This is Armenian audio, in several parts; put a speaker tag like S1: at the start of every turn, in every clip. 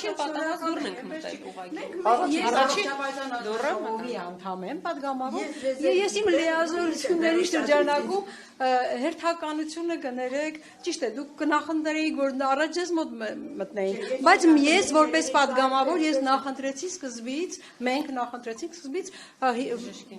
S1: առաջին պատահած դուրն ենք մտել
S2: ուղղակի անդամ եմ падգամավոր ես իմ լիազորությունների շրջանակում հերթականությունը կներեք ճիշտ է դուք կնախընտրեիք որ առաջ ես մոտ մտնեին բայց ես որպես падգամավոր ես նախընտրեցի սկզբից մենք նախընտրեցինք սկզբից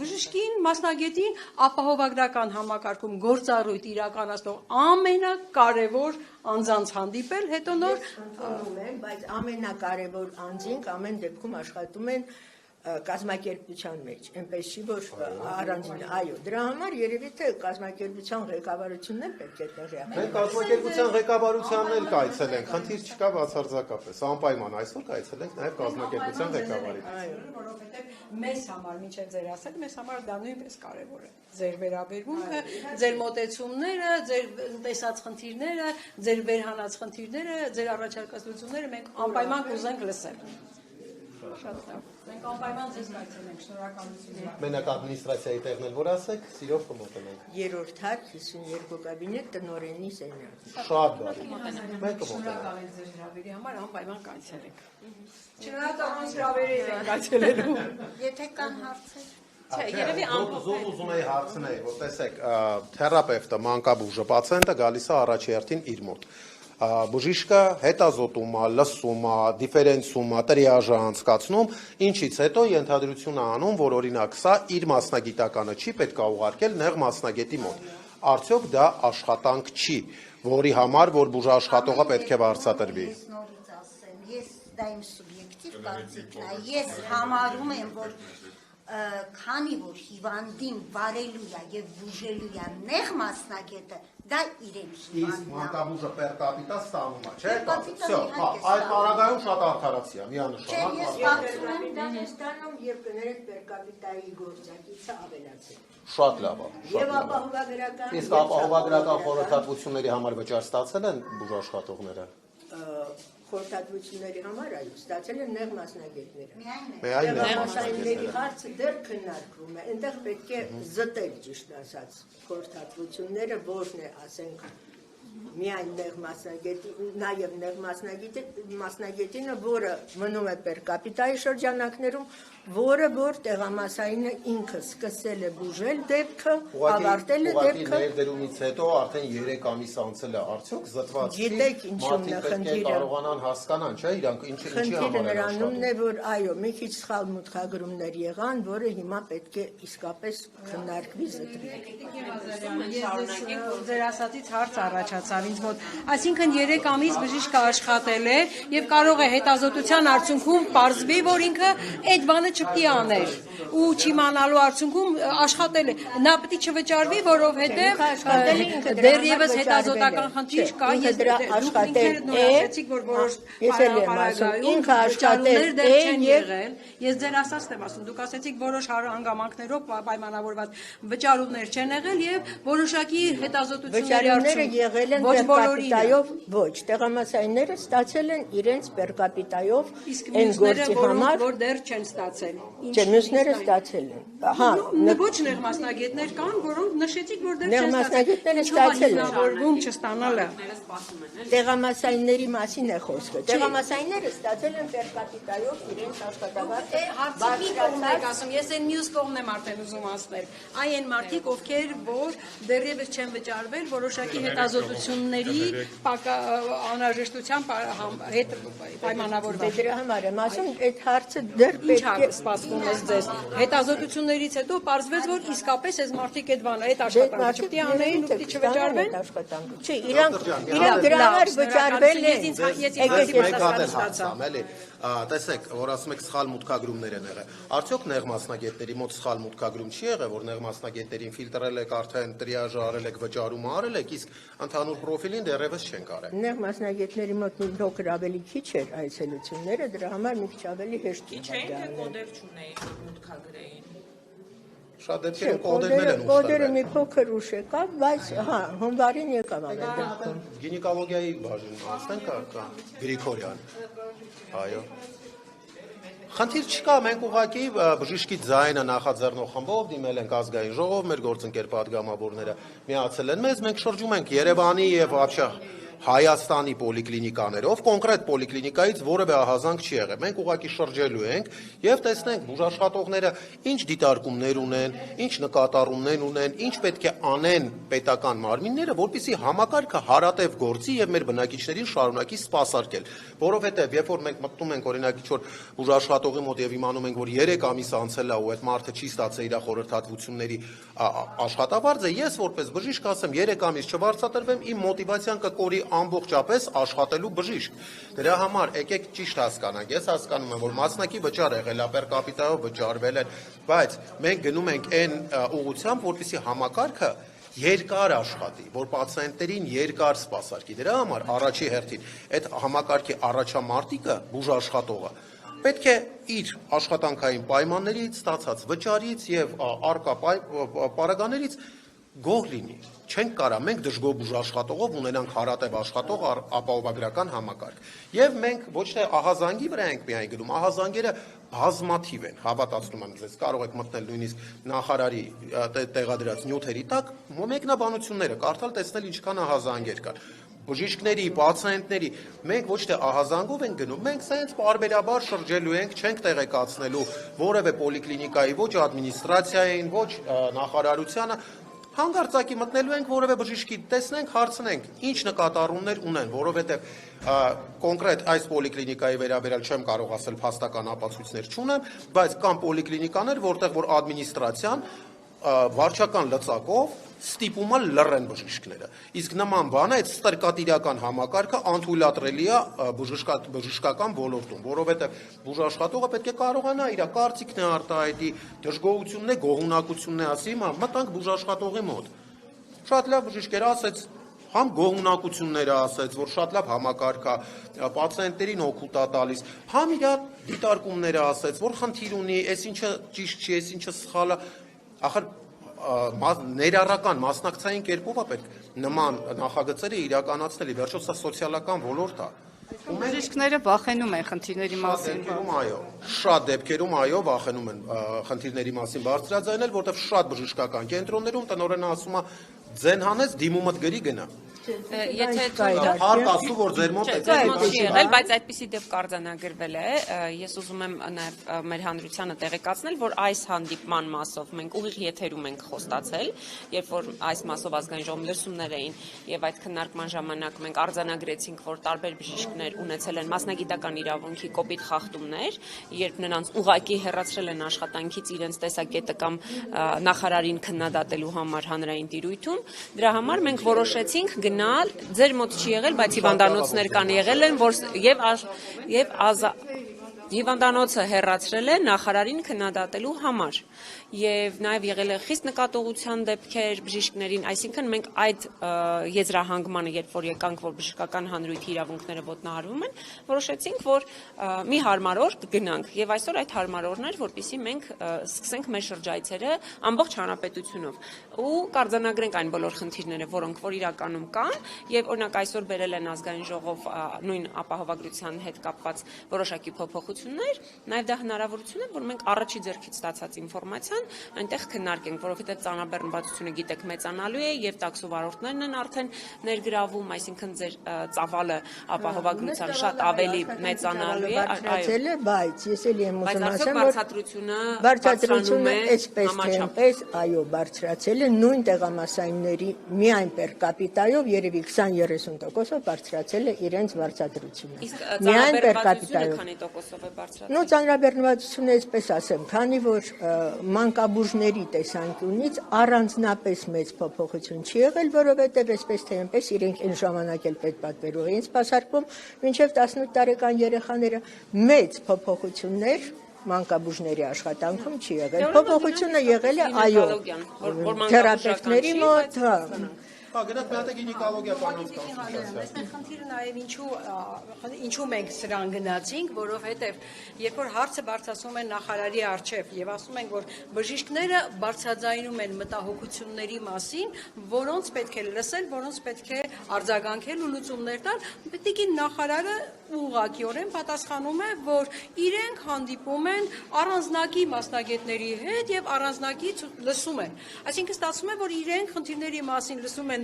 S2: բժշկին մասնագետին ապահովագրական համակարգում գործառույթ իրականացնող ամենակարևոր անձանց հանդիպել հետո նոր
S3: բայց ամենակարևոր անձինք ամեն դեպքում աշխատում են կազմակերպության մեջ, այնպես չի որ առանձին, այո, դրա համար երևի թե կազմակերպության ղեկավարությունն էլ պետք է տեղի առնի։
S4: Մենք կազմակերպության ղեկավարությանն էլ կայցելենք, խնդիր չկա բացարձակապես, անպայման այսօր կայցելենք նաև կազմակերպության ղեկավարին։
S2: Որովհետև մեզ համար, մինչև ձեր ասել, մեզ համար դա նույնպես կարևոր է։ Ձեր վերաբերմունքը, ձեր մոտեցումները, ձեր տեսած խնդիրները, ձեր վերհանած խնդիրները, ձեր առաջարկությունները մենք անպայման կուզենք լսել։ Շատ լավ։ Մենք անպայման ձեզ կայցելենք, շնորհակալություն։
S4: Մենակ ադմինիստրացիայի տեղն էլ որ ասեք, սիրով կմոտենենք։
S3: 3-րդ հարկ 52 կաբինետ տնօրենի սենյակ։
S4: Շատ բարի։ Մենք
S2: Շնորհակալ ենք ձեր հրավերի համար, անպայման կայցելենք։ Չնայած հրավերին ենք կայցելելու։
S1: Եթե կան հարցեր
S4: Չէ, երևի ամփոփել ուզում էի հարցնել, որ տեսեք, թերապևտը, մանկաբուժը, պացիենտը գալիս է առաջի հերթին իր մոտ։ Բժիշկը հետազոտում է, լսում է, դիֆերենցիում է, տրիաժը անցկացնում, ինչից հետո ենթադրություն է անում, որ օրինակ սա իր մասնագիտականը չի պետք է ուղարկել նեղ մասնագետի մոտ։ Արդյոք դա աշխատանք չի, որի համար որ բուժաշխատողը պետք է վարձատրվի։
S5: Ես նորից ասեմ, ես դա իմ սուբյեկտիվ կարծիքն է, ես համարում եմ, որ քանի որ հիվանդին վարելու է եւ բուժելու է նեղ մասնագետը, դա իրեն
S4: Իսկ
S5: հիվանդն է։
S4: մանկաբուժը պեր կապիտա ստանում է, չէ՞։ Всё, այդ պարագայում շատ արդարացի է, միանշանակ։
S5: Ես կարծում եմ
S3: դա է ստանում եւ կներեք պեր կապիտայի գործակիցը ավելացել։
S4: Շատ լավ է։
S3: Եվ ապահովագրական
S4: Իսկ ապահովագրական խորհրդատվությունների համար վճար ստացել են բուժաշխատողները։
S3: Խորհրդատվությունների համար այո, ստացել են նեղ մասնագետները։
S4: Միայն նեղ
S3: Մասնագետների հարցը դեռ քննարկվում է։ Այնտեղ պետք է զտել ճիշտ ասած խորհրդատվությունները, որն է, ասենք, միայն նեղ մասնագետի, նաև նեղ մասնագետինը, որը մնում է պեր կապիտայի շրջանակներում, որը որ տեղամասայինը ինքը սկսել է բուժել դեպքը, ավարտել է դեպքը։
S4: Ուղղակի ներդրումից հետո արդեն 3 ամիս անցել է, արդյոք զտված չի։
S3: Գիտեք ինչու՞մն է խնդիրը։
S4: Կարողանան հասկանան, չէ՞, իրանք ինչի
S3: Խնդիրը
S4: համար են
S3: նրանումն է, որ այո, մի քիչ սխալ մուտքագրումներ եղան, որը հիմա պետք է իսկապես քննարկվի զտվի։
S2: Ձեր ասածից հարց առաջացավ ինձ մոտ։ Այսինքն 3 ամիս բժիշկը աշխատել է եւ կարող է հետազոտության արդյունքում պարզվի, որ ինքը այդ բանը չպետք է աներ ու չիմանալու արդյունքում աշխատել է։ Նա պետք է չվճարվի, որովհետեւ դեռևս հետազոտական խնդիր կա։
S3: Ես դրա աշխատել է,
S2: որ որոշ
S3: ինքը աշխատել է եւ
S2: ես ձեր ասածն եմ ասում, դուք ասացիք որոշ հանգամանքներով պայմանավորված վճարումներ չեն եղել եւ որոշակի հետազոտությունների արդյունքում
S3: եղել են պեր կապիտայով, ոչ, տեղամասայինները ստացել են իրենց պեր կապիտայով այն գործի համար,
S2: որ դեռ չեն ստացել։
S3: Չէ, մյուսները ստացել են։ Հա,
S2: ոչ նեղ մասնագետներ կան, որոնք նշեցիք, որ դեռ
S3: նեղ
S2: չեն
S3: մասնագետները ստացել են։
S2: Որվում չստանալը։
S3: Տեղամասայինների մասին է խոսքը։ Տեղամասայինները ստացել են պեր կապիտայով իրենց աշխատավարձը։
S2: Հարցի կողմն եք ասում, ես այն մյուս կողմն եմ արդեն ուզում ասնել։ Այն մարդիկ, ովքեր որ դեռևս չեն վճարվել որոշակի հետազոտությունների անհրաժեշտության հետ պայմանավորված։
S3: Դրա համար եմ ասում, այդ հարցը դեռ
S2: Ինչ
S3: պետք է
S2: սպասվում է ձեզ։ Հետազոտություններից հետո պարզվեց, որ իսկապես այս մարդիկ այդ բանը, այդ աշխատանքը չպետք է անեին, ու պիտի չվճարվեն։
S3: Չէ, իրանք դրա համար վճարվել են։
S4: Էլի, տեսեք, որ ասում եք սխալ մուտքագրումներ են եղել։ Արդյոք նեղ մասնագետների մոտ սխալ մուտքագրում չի եղել, որ նեղ մասնագետներին ֆիլտրել եք, արդեն տրիաժը արել եք, վճարումը արել եք, իսկ ընդհանուր պրոֆիլին դեռևս չենք արել։
S3: Նեղ մասնագետների մոտ մի փոքր ավելի քիչ էր այցելությունները, դրա համար մի քիչ ավելի հեշտ է։
S6: Չէին թե կոդեր չունեին, մուտքագրեին։
S4: Շատ դեպքերում կոդերներ են
S3: Կոդերը
S4: ուշադրել։
S3: մի փոքր ուշ եկավ, բայց հա, հունվարին եկավ ավելի։
S4: Գինեկոլոգիայի բաժին ասենք կա Գրիգորյան։ Այո։ Խնդիր չկա, մենք ուղղակի բժշկի ձայնը նախաձեռնող խմբով դիմել ենք ազգային ժողով, մեր գործընկեր պատգամավորները միացել են մեզ, մենք շրջում ենք Երևանի եւ Հայաստանի պոլիկլինիկաներով, կոնկրետ պոլիկլինիկայից որևէ ահազանգ չի եղել։ Մենք ուղղակի շրջելու ենք եւ տեսնենք բուժաշխատողները ինչ դիտարկումներ ունեն, ինչ նկատառումներ ունեն, ինչ պետք է անեն պետական մարմինները, որպեսզի համակարգը հարատև գործի եւ մեր բնակիչներին շարունակի սպասարկել։ Որովհետեւ երբ որ մենք մտնում ենք օրինակ ինչ-որ բուժաշխատողի մոտ եւ իմանում ենք, որ 3 ամիս անցել է ու այդ մարդը չի ստացել իր խորհրդատվությունների աշխատավարձը, ես որպես բժիշկ ասեմ 3 ամիս չվարձատրվեմ, իմ մոտիվացիան կկորի ամբողջապես աշխատելու բժիշկ։ Դրա համար եկեք ճիշտ հասկանանք, ես հասկանում եմ, որ մասնակի վճար եղել է, պեր կապիտայով վճարվել են, բայց մենք գնում ենք այն ուղղությամբ, որպեսզի համակարգը երկար աշխատի, որ պացիենտներին երկար սպասարկի։ Դրա համար առաջի հերթին այդ համակարգի առաջամարտիկը, բուժաշխատողը, պետք է իր աշխատանքային պայմաններից, ստացած վճարից եւ արկա պարագաներից գոհ լինի։ Չենք կարա մենք դժգոհ բուժաշխատողով ունենանք հարատև աշխատող ապահովագրական համակարգ։ Եվ մենք ոչ թե ահազանգի վրա ենք միայն գնում, ահազանգերը բազմաթիվ են, հավատացնում եմ ձեզ, կարող եք մտնել նույնիսկ նախարարի տեղադրած նյութերի տակ, մեկնաբանությունները կարդալ, տեսնել ինչքան ահազանգեր կան։ Բժիշկների, պացիենտների, մենք ոչ թե ահազանգով ենք գնում, մենք սենց պարբերաբար շրջելու ենք, չենք տեղեկացնելու որևէ պոլիկլինիկայի, ոչ ադմինիստրացիային, ոչ նախարարությանը, հանկարծակի մտնելու ենք որևէ բժիշկի, տեսնենք, հարցնենք, ինչ նկատառումներ ունեն, որովհետև կոնկրետ այս պոլիկլինիկայի վերաբերյալ չեմ կարող ասել փաստական ապացույցներ չունեմ, բայց կան պոլիկլինիկաներ, որտեղ որ ադմինիստրացիան վարչական լծակով ստիպում է լռեն բժիշկները։ Իսկ նման բանը այդ ստրկատիրական համակարգը անթույլատրելի է բժշկական ոլորտում, որովհետև բուժաշխատողը պետք է կարողանա իր կարծիքն է արտահայտի, դժգոհությունն է, գոհունակությունն է ասի, մտանք բուժաշխատողի մոտ։ Շատ լավ բժիշկեր ասեց, համ գոհունակությունները ասեց, որ շատ լավ համակարգ է, պացիենտերին օգուտ է տալիս, համ իր դիտարկումները ասեց, որ խնդիր ունի, այս ինչը ճիշտ չի, այս ինչը սխալ է, ախր ներառական մասնակցային կերպով է պետք նման նախագծերը իրականացնել, վերջո սա սոցիալական ոլորտ է։
S7: Բժիշկները վախենում են խնդիրների մասին։
S4: Շատ դեպքերում այո, վախենում են խնդիրների մասին բարձրաձայնել, որտեղ շատ բժշկական կենտրոններում տնօրենը ասում է ձեն հանես դիմումդ գրի գնա։
S1: Եթե
S4: հարկ ասու, որ ձեր մոտ
S1: չի եղել, բայց այդպիսի դեպք արձանագրվել է, ես ուզում եմ նաև մեր հանրությանը տեղեկացնել, որ այս հանդիպման մասով մենք ուղիղ եթերում ենք խոստացել, երբ որ այս մասով ազգային ժողովի լսումներ էին եւ այդ քննարկման ժամանակ մենք արձանագրեցինք, որ տարբեր բժիշկներ ունեցել են մասնագիտական իրավունքի կոպիտ խախտումներ, երբ նրանց ուղակի հեռացրել են աշխատանքից իրենց տեսակետը կամ նախարարին քննադատելու համար հանրային տիրույթում, դրա համար մենք որոշեցինք գնալ, ձեր մոտ չի եղել, բայց հիվանդանոցներ կան եղել են, որ հիվանդանոցը հեռացրել է նախարարին քննադատելու համար եւ նաեւ եղել է խիստ նկատողության դեպքեր բժիշկներին, այսինքն մենք այդ եզրահանգմանը, երբ որ եկանք, որ բժշկական հանրույթի իրավունքները ոտնահարվում են, որոշեցինք, որ մի հարմար օր գնանք եւ այսօր այդ հարմար օրն էր, որպեսզի մենք սկսենք մեր շրջայցերը ամբողջ հանրապետությունով ու կարձանագրենք այն բոլոր խնդիրները, որոնք որ իրականում կան եւ օրինակ այսօր բերել են ազգային ժողով նույն ապահովագրության հետ կապված որոշակի փոփոխություններ, նաեւ դա հնարավորություն է, որ մենք առաջի ձեռքից ստացած ինֆորմացիան այնտեղ քննարկենք, որովհետեւ ծանրաբեռնվածությունը գիտեք մեծանալու է եւ տաքսովարորդներն են արդեն ներգրավում, այսինքն ձեր ծավալը ապահովագրության շատ ավելի մեծանալու է,
S3: այո, բայց ես էլի եմ ուզում ասեմ,
S1: որ
S3: բարձրացությունը այսպես թե այնպես, այո, բարձրացել է նույն տեղամասայինների միայն պեր կապիտայով երևի 20-30%-ով բարձրացել է իրենց վարձատրությունը։
S1: Միայն պեր կապիտայով քանի տոկոսով է բարձրացել։
S3: Նո ծանրաբեռնվածությունը այսպես ասեմ, քանի որ մանկաբույժների տեսանկյունից առանձնապես մեծ փոփոխություն չի եղել, որովհետև այսպես թե այնպես իրենք այն ժամանակ էլ պետպատվերով էին սպասարկվում, մինչև 18 տարեկան երեխաները մեծ փոփոխություններ մանկաբույժների աշխատանքում չի եղել։ Փոփոխությունը եղել է այո, թերապևտների մոտ,
S4: գնաք մի հատ է գինեկոլոգիա կանոնց
S2: Այստեղ խնդիրը նաև ինչու մենք սրան գնացինք, որովհետև երբ որ հարցը բարձրացնում են նախարարի առջև եւ ասում ենք, որ բժիշկները բարձրաձայնում են մտահոգությունների մասին, որոնց պետք է լսել, որոնց պետք է արձագանքել ու լուծումներ տալ, պետք է նախարարը ուղղակիորեն պատասխանում է, որ իրենք հանդիպում են առանձնակի մասնագետների հետ եւ առանձնակից լսում են։ Այսինքն ստացվում է, որ իրենք խնդիրների մասին լսում են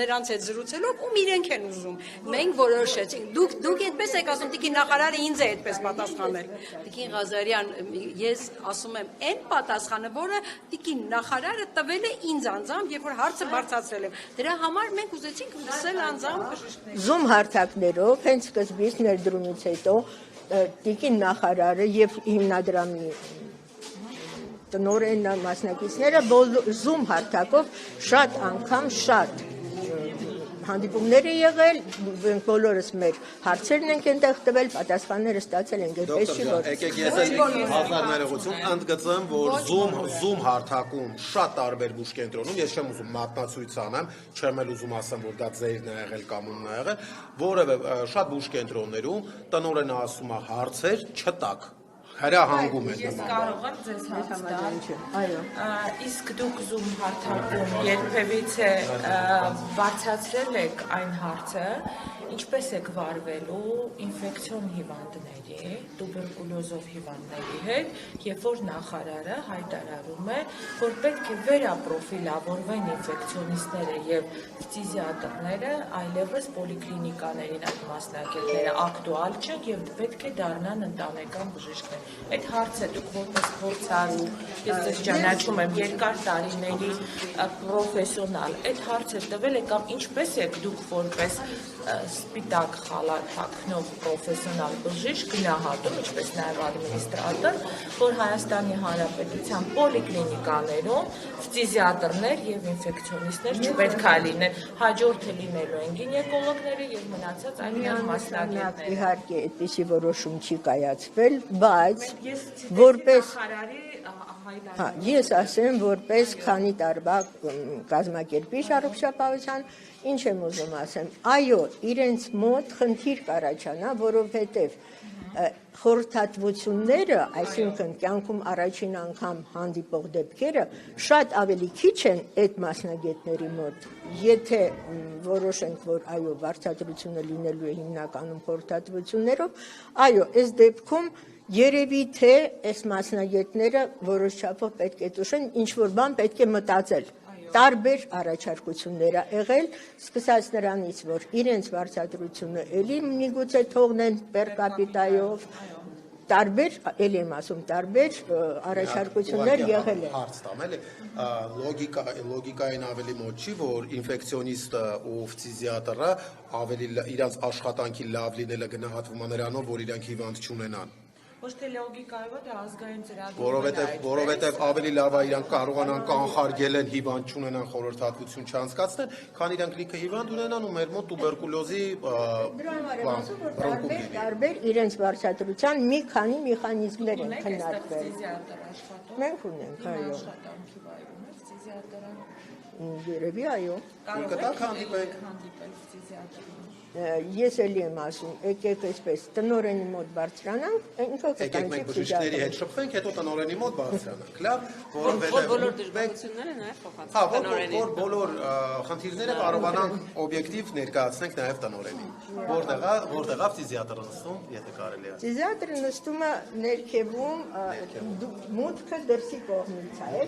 S2: նրանց հետ զրուցելով, ում իրենք են ուզում։ Մենք որոշեցինք, դուք այդպես եք ասում, տիկին նախարարը ինձ է այդպես պատասխանել։ Տիկին Ղազարյան, ես ասում եմ, այն պատասխանը, որը տիկին նախարարը տվել է ինձ անձամբ, երբ որ հարցը բարձրացրել եմ։ Դրա համար մենք ուզեցինք լսել անձամբ բժիշկներին։
S3: Zoom հարթակներով հենց սկզբից ներդրումից հետո տիկին նախարարը եւ հիմնադրամի տնօրեն մասնակիցները Zoom հարթակով շատ անգամ շատ հանդիպումներ է եղել, բոլորս մեր հարցերն ենք այնտեղ տվել, պատասխանները ստացել ենք, այդպես չի որ։
S4: Եկեք ես հազար ներողություն ընդգծեմ, որ Zoom հարթակում շատ տարբեր բուժկենտրոնում, ես չեմ ուզում մատնացույց անեմ, չեմ էլ ուզում ասեմ, որ դա ձերն է եղել կամ ումն է եղել, որևէ շատ բուժկենտրոններում տնօրենը ասում է հարցեր չտակ։ Հրահանգում է
S6: Ես կարող եմ ձեզ հարց տալ։
S3: Այո։
S6: Իսկ դուք Zoom հարթակում երբևիցե բարձրացրել եք այն հարցը, ինչպես եք վարվելու ինֆեկցիոն հիվանդների, տուբերկուլոզով հիվանդների հետ, երբ որ նախարարը հայտարարում է, որ պետք է վերապրոֆիլավորվեն ինֆեկցիոնիստները եւ ֆիզիատրները, այլևս պոլիկլինիկաներին այդ մասնագետները ակտուալ չեն եւ պետք է դառնան ընտանեկան բժիշկներ։ Այդ հարցը դուք որպես փորձարու, ես ձեզ ճանաչում եմ երկար տարիների պրոֆեսիոնալ, այդ հարցը տվել եք կամ ինչպես եք դուք որպես սպիտակ խալաթ հագնող պրոֆեսիոնալ բժիշկ գնահատում, ինչպես նաև ադմինիստրատոր, որ Հայաստանի Հանրապետության պոլիկլինիկաներում ֆիզիատրներ եւ ինֆեկցիոնիստներ չպետք է լինեն, հաջորդը լինելու են գինեկոլոգները եւ մնացած այլ մասնագետները։
S3: Իհարկե, այդպիսի որոշում չի կայացվել, բայց որպես ես ասեմ, որպես քանի տարվա կազմակերպիչ առողջապահության, ինչ եմ ուզում ասեմ, այո, իրենց մոտ խնդիր կառաջանա, որովհետև խորհրդատվությունները, այսինքն կյանքում առաջին անգամ հանդիպող դեպքերը շատ ավելի քիչ են այդ մասնագետների մոտ, եթե որոշենք, որ այո, վարձատրությունը լինելու է հիմնականում խորհրդատվություններով, այո, այս դեպքում երևի թե այս մասնագետները որոշ չափով պետք է տուժեն, ինչ որ բան պետք է մտածել։ Տարբեր առաջարկություններ ա եղել, սկսած նրանից, որ իրենց վարձատրությունը էլի միգուցե թողնեն պեր կապիտայով, տարբեր, էլի եմ ասում, տարբեր առաջարկություններ եղել են։
S4: Հարց տամ, էլի, լոգիկային ավելի մոտ չի, որ ինֆեկցիոնիստը ու ֆիզիատրը ավելի իրանց աշխատանքի լավ լինելը գնահատվում է նրանով, որ իրանք հիվանդ չունենան։
S6: Ոչ թե լոգիկայով, դա ազգային ծրագրում։
S4: Որովհետև ավելի լավ է իրանք կարողանան կանխարգել են հիվանդ չունենան խորհրդատվություն չանցկացնեն, քան իրանք լիքը հիվանդ ունենան ու մեր մոտ տուբերկուլոզի
S3: տարբեր իրենց վարձատրության մի քանի մեխանիզմներ են քննարկվել։ Մենք ունենք, այո։ Երևի այո։
S4: Կտակ հանդիպեք։
S3: Ես էլի եմ ասում, եկեք այսպես տնօրենի մոտ բարձրանանք, ինքը
S4: եկեք մենք բժիշկների հետ շփվենք, հետո տնօրենի մոտ բարձրանանք, լավ,
S1: որ բոլոր դժվարությունները նաև փոխանցենք տնօրենին։
S4: Որ բոլոր խնդիրները կարողանանք օբյեկտիվ ներկայացնենք նաև տնօրենին։ Որտեղ է ֆիզիատրը նստում, եթե կարելի է։
S3: Ֆիզիատրը նստում է ներքևում, մուտքը դրսի կողմից է,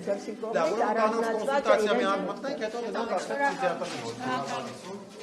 S3: դրսի կողմից առանձնացված է։
S4: Դա որ կանոնց կոնսուլտացիա մի հատ մտնենք, հետո գնանք ասենք ֆիզիատրի մոտ։